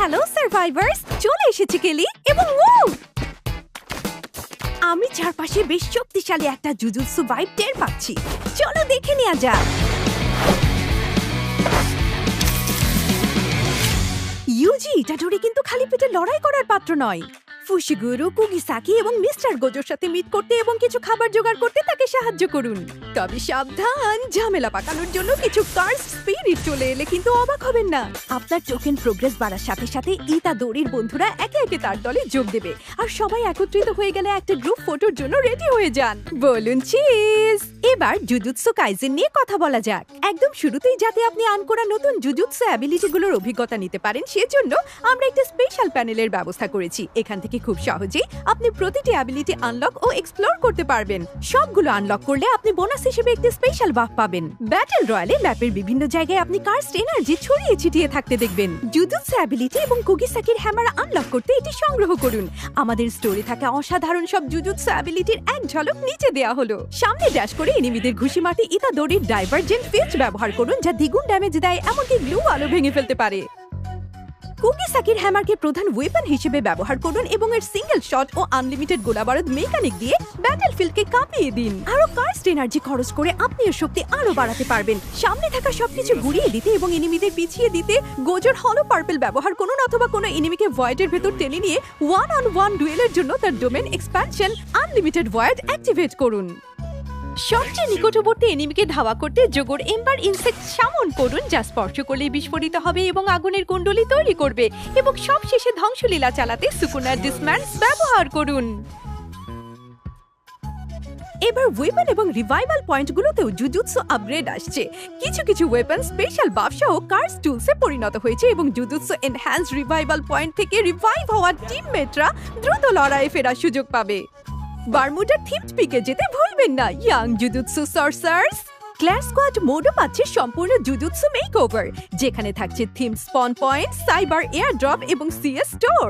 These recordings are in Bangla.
হ্যালো সার্ভাইভার্স, চলে এসেছে কেলি এবং আমি চারপাশে বেশ শক্তিশালী একটা জুজুৎসু ভাইব টের পাচ্ছি। চলো দেখে নেওয়া যাক। ইউজি ইটাডোরি কিন্তু খালি পেটে লড়াই করার পাত্র নয়। ফুশিগুরু, কুগিসাকি এবং মিস্টার গোজোর সাথে মিট করতে এবং কিছু খাবার জোগাড় করতে তাকে সাহায্য করুন। তবে সাবধান, ঝামেলা পাকানোর জন্য কিছু কার্স স্পিরিট চলে এলে কিন্তু অবাক হবেন না। আপনার টোকেন প্রোগ্রেস বাড়ার সাথে সাথে ইতাদোরির বন্ধুরা একে একে তার দলে যোগ দেবে, আর সবাই একত্রিত হয়ে গেলে একটা গ্রুপ ফটোর জন্য রেডি হয়ে যান। বলুন চিজ। এবার জুজুৎসু কাইজেন নিয়ে কথা বলা যাক। একদম শুরুতেই যাতে আপনি আন করা নতুন জুজুৎসু অ্যাবিলিটিগুলোর অভিজ্ঞতা নিতে পারেন, সেজন্য আমরা একটা স্পেশাল প্যানেলের ব্যবস্থা করেছি। এখান থেকে খুব সহজেই আপনি প্রতিটি অ্যাবিলিটি আনলক ও এক্সপ্লোর করতে পারবেন। সবগুলো আনলক করলে আপনি বোনাস হিসেবে একটি স্পেশাল বাফ পাবেন। ব্যাটল রয়্যালে ম্যাপের বিভিন্ন জায়গায় আপনি কার্সড এনার্জি ছড়িয়ে ছিটিয়ে থাকতে দেখবেন। জুজুৎসু অ্যাবিলিটি এবং কুগিসাকির হ্যামার আনলক করতে এটি সংগ্রহ করুন। আমাদের স্টোরে থাকা অসাধারণ সব জুজুৎসু অ্যাবিলিটির এক ঝলক নিচে দেয়া হলো। সামনে ড্যাশ করে এনিমিদের ঘুষি মারতে ইতাদোরির ডাইভারজেন্ট ফিস্ট ব্যবহার করুন, যা দ্বিগুণ ড্যামেজ দেয়, এমনকি গ্লু আলো ভেঙে ফেলতে পারে। কুগিসাকির হ্যামারকে প্রধান ওয়েপন হিসেবে ব্যবহার করুন এবং এর সিঙ্গেল শট ও আনলিমিটেড গোলাবারুদ মেকানিক দিয়ে ব্যাটলফিল্ডকে কাঁপিয়ে দিন। আরো কার্সড এনার্জি খরচ করে আপনি এর শক্তি আরো বাড়াতে পারবেন। সামনে থাকা সবকিছু গুড়িয়ে দিতে এবং এনিমিদের পিছিয়ে দিতে গোজোর হলো পার্পল ব্যবহার করুন, অথবা কোনো এনিমিকে ভয়েডের ভেতর টেনে নিয়ে 1-on-1 ডুয়েলের জন্য তার domain expansion unlimited void activate করুন। সবচেয়ে নিকটবর্তী এনিমিকে ধাওয়া করতে জোগোর এম্বার ইনসেক্ট সামন করুন, যা স্পর্শ করলে বিস্ফোরিত হবে এবং আগুনের কুণ্ডলী তৈরি করবে। এবং সবশেষে ধ্বংসলীলা চালাতে সুকুনার ডিসম্যান্টস ব্যবহার করুন। এবার ওয়েপন এবং রিভাইভাল পয়েন্টগুলোতেও জুজুৎসু আপগ্রেড আসছে। কিছু কিছু ওয়েপন স্পেশাল বাফ সহ কার্স টুলসে পরিণত হয়েছে এবং জুজুৎসু এনহ্যান্সড রিভাইভাল পয়েন্ট থেকে রিভাইভ হওয়া টিমমেটরা দ্রুত লড়াইয়ে ফেরার সুযোগ পাবে। বারমুডার থিমড পিকে যেতে ভুলবেন না। ইয়াং জুজুৎসু সর্সার্স ক্লাস স্কোয়াড মোডও পাচ্ছে সম্পূর্ণ জুজুৎসু মেকওভার, যেখানে থাকছে থিম স্পন পয়েন্ট, সাইবার এয়ারড্রপ এবং সিএস স্টোর।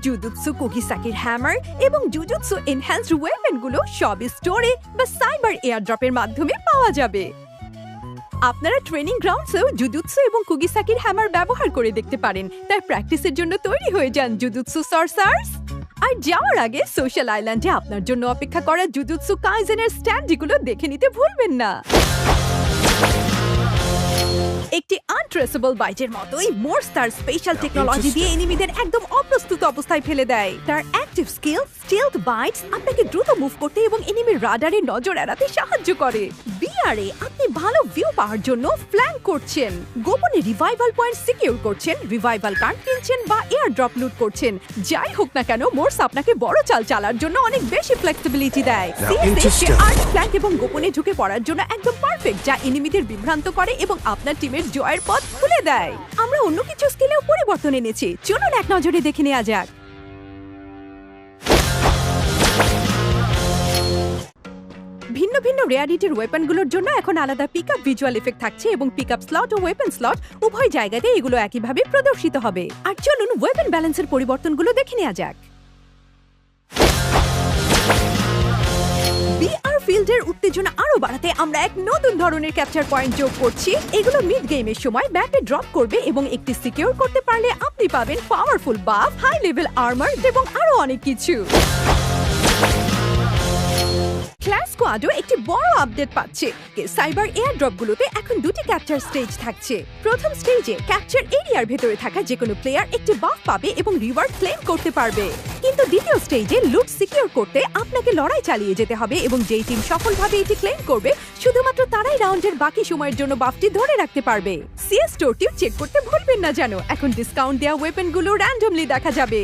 জুজুৎসু কুগিসাকির হ্যামার এবং জুজুৎসু এনহ্যান্সড ওয়েপনগুলো সব স্টোরে বা সাইবার এয়ারড্রপের মাধ্যমে পাওয়া যাবে। আপনারা ট্রেনিং গ্রাউন্ডসেও জুজুৎসু এবং কুগিসাকির হ্যামার ব্যবহার করে দেখতে পারেন। তাই প্র্যাকটিসের জন্য তৈরি হয়ে যান জুজুৎসু সর্সার্স। আর যাওয়ার আগে সোশ্যাল আইল্যান্ডে আপনার জন্য অপেক্ষা করা জুজুৎসু কাইজেনের স্ট্যান্ডগুলো দেখে নিতে ভুলবেন না। একটি আনট্রেসেবল বাইটের মতোই মোর্স তার স্পেশাল টেকনোলজি দিয়ে এনিমিদের একদম অপ্রস্তুত অবস্থায় ফেলে দেয়। তার অ্যাক্টিভ স্কিল স্টিলথ বাইটস আপনাকে দ্রুত মুভ করতে এবং এনিমির রাডারে নজর এড়াতে সাহায্য করে। বিআরএ আপনি ভালো ভিউ পাওয়ার জন্য ফ্ল্যাঙ্ক করছেন, গোপনে রিভাইভাল পয়েন্ট সিকিউর করছেন, রিভাইভাল কার্ড কিনছেন বা এয়ার ড্রপ লুট করছেন। যাই হোক না কেন, মোর্স আপনাকে বড় চাল চালার জন্য অনেক বেশি ফ্লেক্সিবিলিটি দেয়। সিএসএ আর্ট ফ্ল্যাঙ্ক এবং গোপনে ঢুকে পড়ার জন্য একদম পারফেক্ট, যা এনিমিদের বিভ্রান্ত করে এবং আপনার টিমের জয়ের পথ খুলে দেয়। আমরা অন্য কিছু স্কিলেও পরিবর্তন এনেছি, চলুন এক নজরে দেখে নেওয়া যাক। ভিন্ন ভিন্ন রেয়ারিটির ওয়েপনগুলোর জন্য এখন আলাদা পিকআপ ভিজুয়াল এফেক্ট থাকছে এবং পিকআপ স্লট ও ওয়েপন স্লট উভয় জায়গাতে এগুলো একইভাবে প্রদর্শিত হবে। আর চলুন ওয়েপন ব্যালেন্সের পরিবর্তনগুলো দেখে নেওয়া যাক। বিআর ফিল্ডের উত্তেজনা আরো বাড়াতে আমরা এক নতুন ধরনের ক্যাপচার পয়েন্ট যোগ করছি। এগুলো মিড গেমের সময় ব্যাপে ড্রপ করবে এবং একটি সিকিউর করতে পারলে আপনি পাবেন পাওয়ারফুল বাফ, হাই লেভেল আর্মার এবং আরো অনেক কিছু। ক্লাস স্কোয়াডও একটি বড় আপডেট পাচ্ছে। সাইবার এয়ারড্রপগুলোতে এখন দুটি ক্যাপচার স্টেজ থাকছে। প্রথম স্টেজে ক্যাপচার এরিয়ার ভেতরে থাকা যে কোনো প্লেয়ার একটি বাফ পাবে এবং রিওয়ার্ড ক্লেম করতে পারবে। কিন্তু দ্বিতীয় স্টেজে লুট সিকিউর করতে আপনাকে লড়াই চালিয়ে যেতে হবে এবং যেই টিম সফলভাবে এটি ক্লেম করবে শুধুমাত্র তারাই রাউন্ডের বাকি সময়ের জন্য বাফটি ধরে রাখতে পারবে। সিএস স্টোরটিও চেক করতে ভুলবেন না যেন এখন ডিসকাউন্ট দেওয়া ওয়েপনগুলো র্যান্ডমলি দেখা যাবে।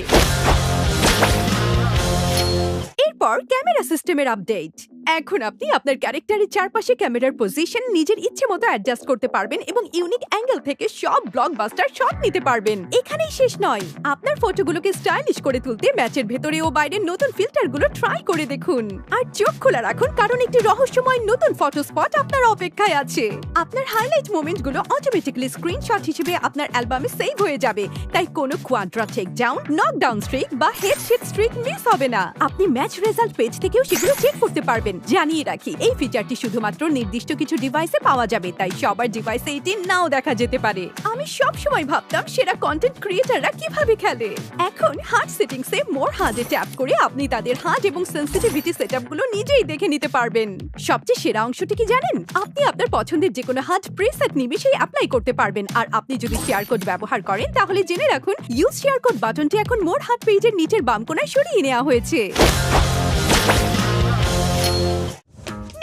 এরপর ক্যামেরা সিস্টেমের আপডেট। এখন আপনি আপনার ক্যারেক্টারের চারপাশে ক্যামেরার পজিশন নিজের ইচ্ছে মতো অ্যাডজাস্ট করতে পারবেন এবং ইউনিক অ্যাঙ্গেল থেকে সব ব্লকবাস্টার শট নিতে পারবেন। এখানেই শেষ নয়, আপনার ফটোগুলোকে স্টাইলিশ করে তুলতে ম্যাচের ভেতরে ও বাইরের নতুন ফিল্টারগুলো ট্রাই করে দেখুন। আর চোখ খোলা রাখুন, কারণ একটি রহস্যময় নতুন ফটো স্পট আপনার অপেক্ষায় আছে। আপনার হাইলাইট মোমেন্টগুলো অটোমেটিক্যালি স্ক্রিনশট হিসেবে আপনার অ্যালবামে সেভ হয়ে যাবে, তাই কোনো কোয়াড্রা টেক ডাউন, নকডাউন স্ট্রিক বা হেডশট স্ট্রিক মিস হবে না। আপনি ম্যাচ রেজাল্ট পেজ থেকেও সেগুলো চেক করতে পারবেন। পারবেন। জানিয়ে রাখি, এই ফিচারটি শুধুমাত্র নির্দিষ্ট কিছু ডিভাইসে পাওয়া যাবে, তাই সবার ডিভাইসে এটি নাও দেখা যেতে পারে। আমি সব সময় ভাবতাম সেরা কন্টেন্ট ক্রিয়েটাররা কিভাবে খেলে। এখন হার্ট সেটিংসে মোর হার্টে ট্যাপ করে আপনি তাদের হার্ট এবং সেনসিটিভিটি সেটআপগুলো নিজেই দেখে নিতে পারবেন। সবচেয়ে সেরা অংশটি কি জানেন? আপনি আপনার পছন্দের যে কোনো হার্ট প্রিসেট নিমিশেই অ্যাপ্লাই করতে পারবেন। আর আপনি যদি শেয়ার কোড ব্যবহার করেন তাহলে জেনে রাখুন, ইউজ শেয়ার কোড বাটনটি এখন মোর হার্ট পেজের নিচের বাম কোণায় সরিয়ে নেওয়া হয়েছে।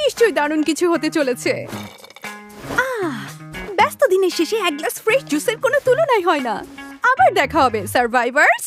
নিশ্চয়ই দারুণ কিছু হতে চলেছে। ব্যস্ত দিনের শেষে এক গ্লাস ফ্রেশ জুসের কোনো তুলনাই হয় না। আবার দেখা হবে সার্ভাইভার্স।